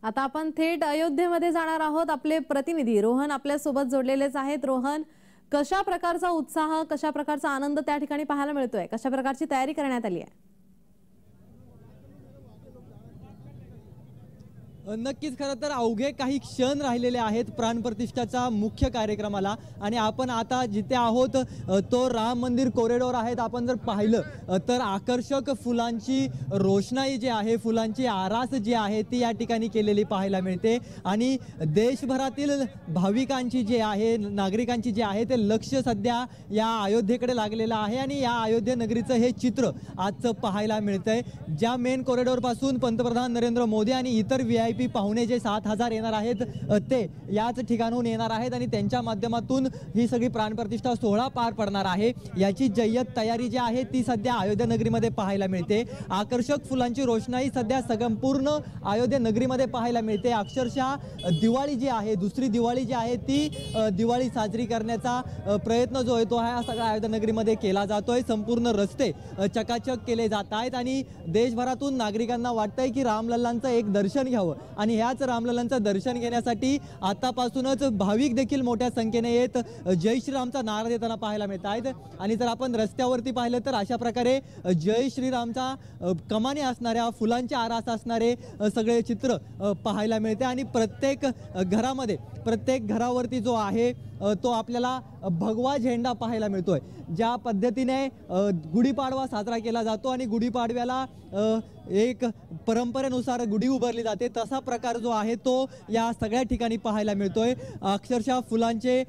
आता आपण थेट अयोध्येमध्ये जाणार आहोत। आपले प्रतिनिधी रोहन आपल्या सोबत जोडलेलेच आहेत। रोहन, कशा प्रकारचा उत्साह, कशा प्रकारचा आनंद त्या ठिकाणी पाहायला मिळतोय, कशा प्रकारची तयारी करण्यात आली आहे? नक्कीच खरं तर अवघे काही क्षण राहिलेले आहेत प्राणप्रतिष्ठाच्या मुख्य कार्यक्रमाला आणि आपण आता जिथे आहोत तो राम मंदिर कॉरिडॉर आहेत। आपण जर पाहिलं तर आकर्षक फुलांची रोषणाई जी आहे, फुलांची आरास जी आहे ती या ठिकाणी केलेली पाहायला मिळते आणि देशभरातील भाविकांची जे आहे, नागरिकांची जे आहे ते लक्ष सध्या या अयोध्येकडे लागलेलं आहे आणि या अयोध्ये नगरीचं हे चित्र आजचं पाहायला मिळतंय। ज्या मेन कॉरिडॉर पासून पंतप्रधान नरेंद्र मोदी आणि इतर VIP पाहुणे जे 7,000 येणार आहेत ते याच ठिकाणून येणार आहेत आणि त्यांच्या माध्यमातून ही सगळी प्राणप्रतिष्ठा सोहळा पार पडणार आहे। याची जय्यत तयारी जी आहे ती सध्या अयोध्या नगरीमध्ये पाहायला मिळते। आकर्षक फुलांची रोषणाई सध्या संपूर्ण अयोध्या नगरीमध्ये पाहायला मिळते। अक्षरशः दिवाळी जी आहे, दुसरी दिवाळी जी आहे ती दिवाळी साजरी करण्याचा प्रयत्न जो आहे तो हा सगळा अयोध्या नगरीमध्ये केला जातोय। संपूर्ण रस्ते चकाचक केले जात आहेत आणि देशभरातून नागरिकांना वाटतंय की रामलल्लांचं एक दर्शन घ्यावं आणि ह्याच रामलल्लांचं दर्शन घेण्यासाठी आतापासूनच भाविक देखील मोठ्या संख्येने येत जय श्रीरामचा नारा देताना पाहायला मिळत आहेत। आणि जर आपण रस्त्यावरती पाहिलं तर अशा प्रकारे जय श्रीरामचा कमानी असणाऱ्या, फुलांचे आरास असणारे सगळे चित्र पाहायला मिळते आणि प्रत्येक घरामध्ये, प्रत्येक घरावरती जो आहे तो आपल्याला भगवा झेंडा पाहायला मिळतोय। ज्या पद्धतीने गुढीपाडवा साजरा केला जातो आणि गुढीपाडव्याला एक परंपरेनुसार गुढी उभारली जाते, तसा प्रकार जो आहे तो या सगळ्या ठिकाणी पाहायला मिळतोय। अक्षरशः फुलांचे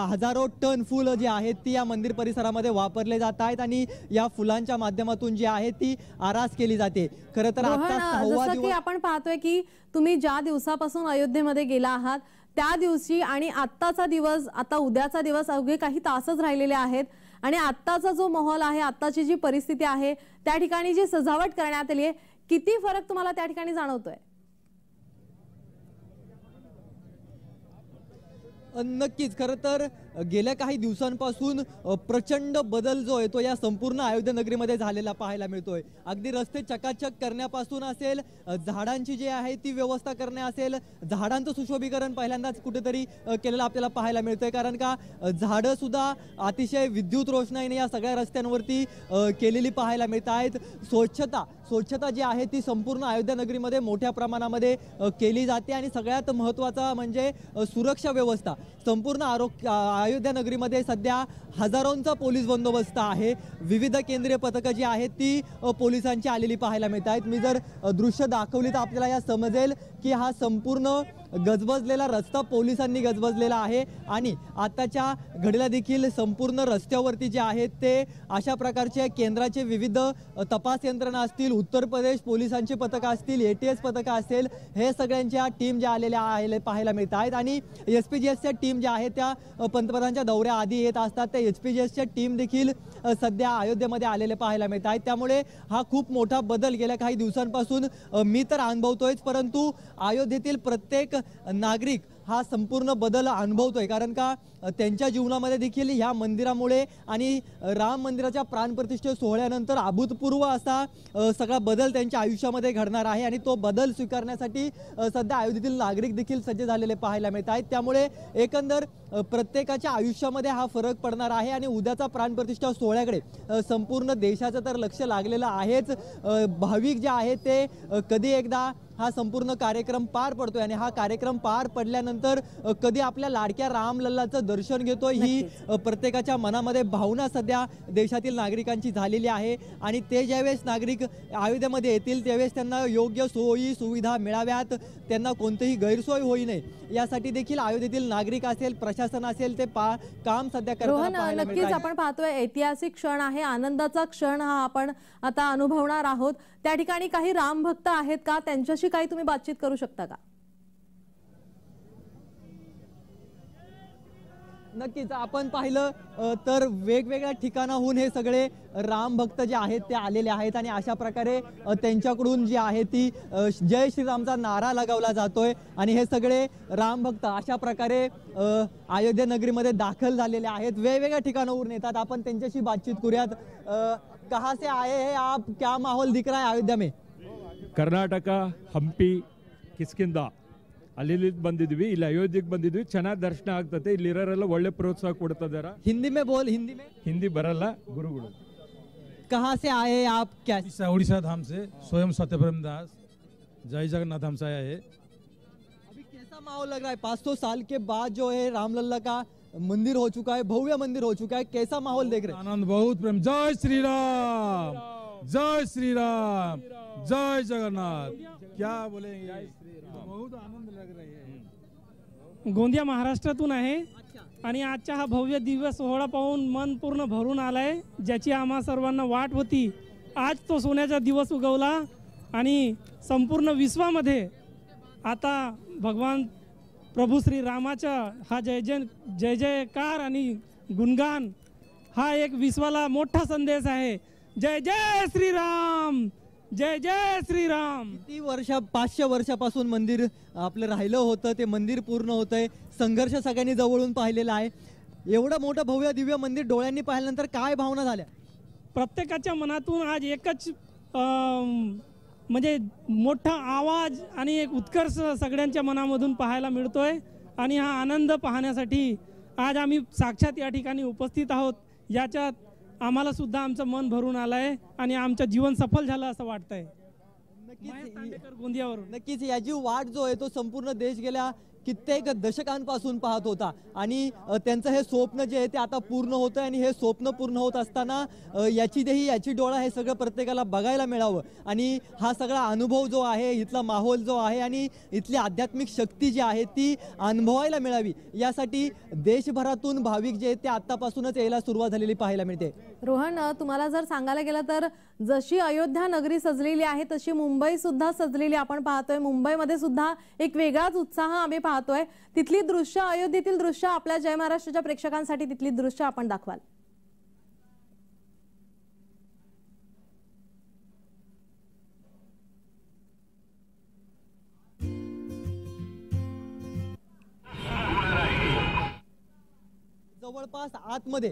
हजारो टन फुलं जी आहेत ती या मंदिर परिसरामध्ये वापरले जात आहेत आणि या फुलांच्या माध्यमातून जी आहे ती आरास केली जाते। खरं तर आता 6वा दिवस आपण पाहतोय की तुम्ही ज्या दिवसापासून अयोध्येमध्ये गेला आहात त्या दिवशी आणि आत्ताचा दिवस, आता उद्याचा दिवस अवघे काही तासच राहिलेले आहेत आणि आत्ताचा जो माहोल आहे, आत्ताची जी परिस्थिती आहे त्या ठिकाणी जी सजावट करण्यात आली आहे, किती फरक तुम्हाला त्या ठिकाणी जाणवतोय? नक्कीच खरं तर गेल्या काही दिवसांपासून प्रचंड बदल जो आहे तो या संपूर्ण अयोध्या नगरीमध्ये झालेला पाहायला मिळतोय। अगदी रस्ते चकाचक करण्यापासून असेल, झाडांची जी आहे ती व्यवस्था करणे असेल, झाडांचं सुशोभीकरण पहिल्यांदाच कुठेतरी केलेलं आपल्याला पाहायला मिळतंय। कारण का झाडं सुद्धा अतिशय विद्युत रोषणाईने या सगळ्या रस्त्यांवरती केलेली पाहायला मिळत आहेत। स्वच्छता जी आहे ती संपूर्ण अयोध्या नगरीमध्ये मोठ्या प्रमाणामध्ये केली जाते आणि सगळ्यात महत्त्वाचा म्हणजे सुरक्षा व्यवस्था। संपूर्ण अयोध्या नगरीमध्ये सध्या हजारोंचा पोलीस बंदोबस्त आहे। विविध केंद्रीय पथकं जी आहेत ती पोलिसांची आलेली पाहायला मिळत आहेत। मी जर दृश्य दाखवली तर आपल्याला या समजेल की हा संपूर्ण गजबजलेला रस्ता पोलिसांनी गजबजलेला आहे आणि आताच्या घडीला देखील संपूर्ण रस्त्यावरती जे आहेत ते अशा प्रकारचे केंद्राचे विविध तपास यंत्रणा असतील, उत्तर प्रदेश पोलिसांची पथकं असतील, ATS पथकं असेल, हे सगळ्यांच्या टीम ज्या आलेल्या पाहायला मिळत आहेत आणि SPGSच्या टीम ज्या आहेत त्या पंतप्रधानांच्या दौऱ्याआधी येत असतात। त्या SPGSच्या टीम देखील सध्या अयोध्येमध्ये आलेले पाहायला मिळत आहेत। त्यामुळे हा खूप मोठा बदल गेल्या काही दिवसांपासून मी तर अनुभवतोयच, परंतु अयोध्येतील प्रत्येक नागरिक हा संपूर्ण बदल अनुभवतोय। कारण का त्यांच्या जीवनामध्ये देखील ह्या मंदिरामुळे आणि राम मंदिराच्या प्राणप्रतिष्ठे सोहळ्यानंतर अभूतपूर्व असा सगळा बदल त्यांच्या आयुष्यामध्ये घडणार आहे आणि तो बदल स्वीकारण्यासाठी सध्या अयोध्येतील नागरिक देखील सज्ज झालेले पाहायला मिळत आहेत। त्यामुळे एकंदर प्रत्येकाच्या आयुष्यामध्ये हा फरक पडणार आहे आणि उद्याचा प्राणप्रतिष्ठा सोहळ्याकडे संपूर्ण देशाचं तर लक्ष लागलेलं आहेच। भाविक जे आहेत ते कधी एकदा हा संपूर्ण कार्यक्रम पार पडतोय आणि हा कार्यक्रम पार पडल्यानंतर कधी आपल्या लाडक्या रामलल्लाचं दर्शन घेतोय ही प्रत्येकाच्या मनामध्ये भावना सध्या देशातील नागरिकांची झालेली आहे आणि ते ज्यावेळेस नागरिक अयोध्येमध्ये येतील त्यावेळेस त्यांना योग्य सोयी सुविधा मिळाव्यात, त्यांना कोणतीही गैरसोय होई नये यासाठी देखील अयोध्येतील नागरिक असेल, प्रशासन असेल ते काम सध्या करताना पाहायला मिळत आहे। नक्कीच आपण पाहतोय ऐतिहासिक क्षण आहे, आनंदाचा क्षण हा आपण आता अनुभवणार आहोत। त्या ठिकाणी काही राम भक्त आहेत का, त्यांच्याशी काही तुम्ही बातचीत करू शकता का? नक्कीच आपण पाहिलं तर वेगवेगळ्या ठिकाणाहून हे सगळे राम भक्त जे आहेत ते आलेले आहेत आणि अशा प्रकारे त्यांच्याकडून जी आहे ती जय श्रीरामचा नारा लगावला जातोय आणि हे सगळे राम भक्त अशा प्रकारे अयोध्या नगरीमध्ये दाखल झालेले आहेत। वेगवेगळ्या ठिकाणाहून येतात, आपण त्यांच्याशी बातचीत करूयात। कहाँ से आए हैं आप, क्या माहौल दिख रहा है अयोध्या में? कर्नाटका, हम्पी, ಕಿಸ್ಕಿಂದ ಅಲ್ಲಿ ಬಂದಿದ್ವಿ, ಇಲ್ಲಿ ಅಯೋಧ್ಯೆಗೆ ಬಂದಿದ್ವಿ. ಚೆನ್ನಾಗಿ ದರ್ಶನ ಆಗ್ತದೆ. ಇಲ್ಲಿರೋರೆಲ್ಲ ಒಳ್ಳೆ ಪ್ರೋತ್ಸಾಹ ಕೊಡ್ತಿದ್ದಾರೆ. हिंदी में बोल, हिंदी में। ಹಿಂದಿ ಬರಲ್ಲ ಗುರುಗಳು. कहाँ से आए आप? क्या उड़ीसा धाम से स्वयं सत्यप्रेम दास जय जगन्नाथ धाम से आया है। अभी कैसा माहौल लग रहा है? 500 साल के बाद जो है रामलला का मंदिर हो चुका है, भव्य मंदिर हो चुका है, कैसा माहौल देख रहे हैं? आनंद, बहुत प्रेम। जय श्री राम, जय श्री राम, जय जगन्नाथ। क्या बोलेंगे, बहुत आनंद लग रही है। गोंदिया महाराष्ट्रातून आहे आणि आजचा हा भव्य दिव्य सोहळा पाहून मन पूर्ण भरून आलाय, ज्याची आम्हा सर्वांना वाट होती. आज तो सोन्याचा दिवस उगवला आणि संपूर्ण विश्वामध्ये आता भगवान प्रभू श्री रामाचा हा जय जयकार आणि गुणगान हा एक विश्वाला मोठा संदेश आहे. जय जय श्रीराम, जय जय श्रीराम. किती 500 वर्षापासून मंदिर आपलं राहिलं होतं, ते मंदिर पूर्ण होतंय. संघर्ष सगळ्यांनी जवळून पाहिलेला आहे. एवढं मोठं भव्य दिव्य मंदिर डोळ्यांनी पाहिल्यानंतर काय भावना झाल्या? प्रत्येकाच्या मनातून आज एकच म्हणजे मोठा आवाज आणि एक उत्कर्ष सगळ्यांच्या मनामधून पाहायला मिळतोय. आणि हा आनंद पाहण्यासाठी आज आम्ही साक्षात या ठिकाणी उपस्थित आहोत. याच्यात आम्हाला सुद्धा आमचं मन भरून आलंय आणि आमचं जीवन सफल झालं असं वाटतंय. गोंदियावरून नक्कीच याची वाट जो आहे तो संपूर्ण देश गेल्या कित्येक दशकांपासून पाहत होता आणि त्यांचं हे स्वप्न जे आहे ते आता पूर्ण होतं. आणि हे स्वप्न पूर्ण होत असताना याची डोळा हे सगळं प्रत्येकाला बघायला मिळावं आणि हा सगळा अनुभव जो आहे, इथला माहोल जो आहे आणि इथली आध्यात्मिक शक्ती जी आहे ती अनुभवायला मिळावी, यासाठी देशभरातून भाविक जे आहेत ते आत्तापासूनच यायला सुरुवात झालेली पाहायला मिळते. रोहन, तुम्हाला जर सांगायला गेलं तर जशी अयोध्या नगरी सजलेली आहे तशी मुंबई सुद्धा सजलेली आपण पाहतोय. मुंबईमध्ये सुद्धा एक वेगळाच उत्साह आम्ही पाहतोय. तिथली दृश्य, अयोध्येतील दृश्य आपल्या जय महाराष्ट्राच्या प्रेक्षकांसाठी तिथली दृश्य आपण दाखवाल? जवळपास आतमध्ये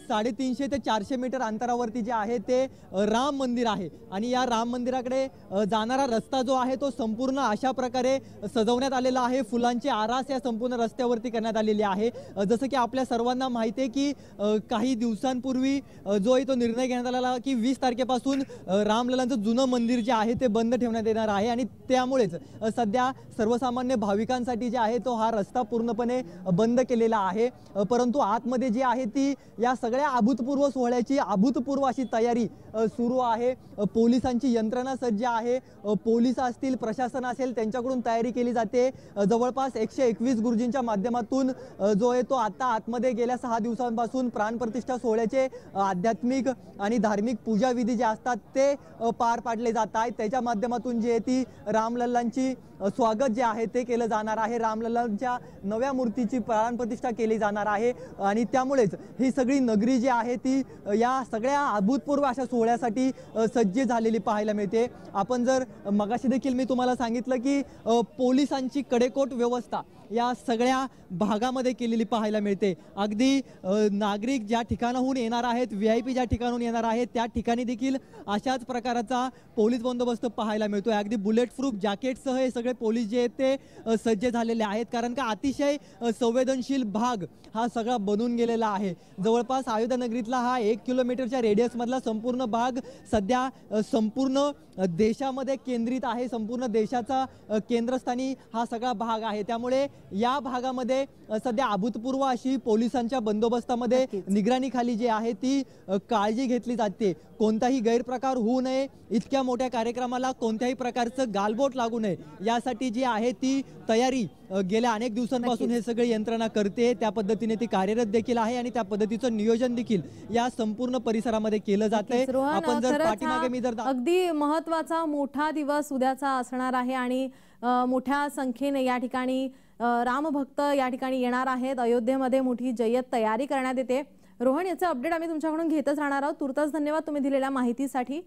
350 ते 400 मीटर अंतरावरती जे आहे ते राम मंदिर आहे. आणि या राम मंदिराकडे जाणारा रस्ता जो आहे तो संपूर्ण अशा प्रकारे सजवण्यात आलेला आहे. फुलांची आरास या संपूर्ण रस्त्यावरती करण्यात आलेली आहे. जसं की आपल्या सर्वांना माहिती आहे की काही दिवसांपूर्वी जो आहे तो निर्णय घेण्यात आलेला की 20 तारखेपासून रामललांचं जुनं मंदिर जे आहे ते बंद ठेवण्यात येणार आहे. आणि त्यामुळेच सध्या सर्वसामान्य भाविकांसाठी जे आहे तो हा रस्ता पूर्णपणे बंद केलेला आहे. परंतु आतमध्ये जी आहे ती या सगळ्या अभूतपूर्व सोहळ्याची अभूतपूर्व अशी तयारी सुरू आहे. पोलिसांची यंत्रणा सज्ज आहे. पोलीस असतील, प्रशासन असेल, त्यांच्याकडून तयारी केली जाते. जवळपास 121 गुरुजींच्या माध्यमातून जो आहे तो आता आतमध्ये गेल्या 6 दिवसांपासून प्राणप्रतिष्ठा सोहळ्याचे आध्यात्मिक आणि धार्मिक पूजा विधी जे असतात ते पार पाडले जात आहेत. त्याच्या माध्यमातून जे आहे ती रामलल्लांची स्वागत जे आहे ते केलं जाणार आहे. रामलल्लांच्या नव्या मूर्तीची प्राणप्रतिष्ठा केली जाणार आहे. आणि त्यामुळेच ही सगळी नगरी जी आहे ती या सगळ्या अभूतपूर्व अशा सोहळ्यासाठी सज्ज झालेली पाहायला मिळते. आपण जर मगाशी देखील मी तुम्हाला सांगितलं की पोलिसांची कडेकोट व्यवस्था या सगळ्या भागामध्ये केलेली पाहायला मिळते. अगदी नागरिक ज्या ठिकाणाहून येणार आहेत, VIP ज्या ठिकाणाहून येणार आहेत त्या ठिकाणी देखील अशाच प्रकारचा पोलीस बंदोबस्त पाहायला मिळतोय. अगदी बुलेट प्रूफ जॅकेटसह हे सगळे पोलीस जे आहेत ते सज्ज झालेले आहेत. कारण का अतिशय संवेदनशील भाग हा सगळा बनून गेलेला आहे. जवळपास अयोध्या नगरीतला हा 1 किलोमीटरच्या रेडियसमधला संपूर्ण भाग सध्या संपूर्ण देशामध्ये केंद्रित आहे. संपूर्ण देशाचा केंद्रस्थानी हा सगळा भाग आहे. त्यामुळे या भागामध्ये सध्या अभूतपूर्व अशी पोलिसांच्या बंदोबस्तामध्ये निगराणीखाली जी आहे ती काळजी घेतली जाते. कोणताही गैरप्रकार होऊ नये, इतक्या मोठ्या कार्यक्रमाला कोणत्याही प्रकारचं गालबोट लागू नये यासाठी जी आहे ती तयारी गेल्या अनेक दिवसांपासून हे सगळे यंत्रणा करते. त्या पद्धतीने ती कार्यरत देखील आहे आणि त्या पद्धतीचं नियोजन देखील या संपूर्ण परिसरामध्ये केलं जातंय. आपण जर पाठीमागे मी जर अगदी महत्त्वाचा मोठा दिवस उद्याचा असणार आहे आणि मोठ्या संख्येने या ठिकाणी रामभक्त या ठिकाणी येणार आहेत. अयोध्येमध्ये मोठी जय्यत तयारी करण्यात येते. रोहन, याचे अपडेट आम्ही तुमच्याकडून घेतच राहणार आहोत. तुर्तास धन्यवाद तुम्ही दिलेल्या माहितीसाठी.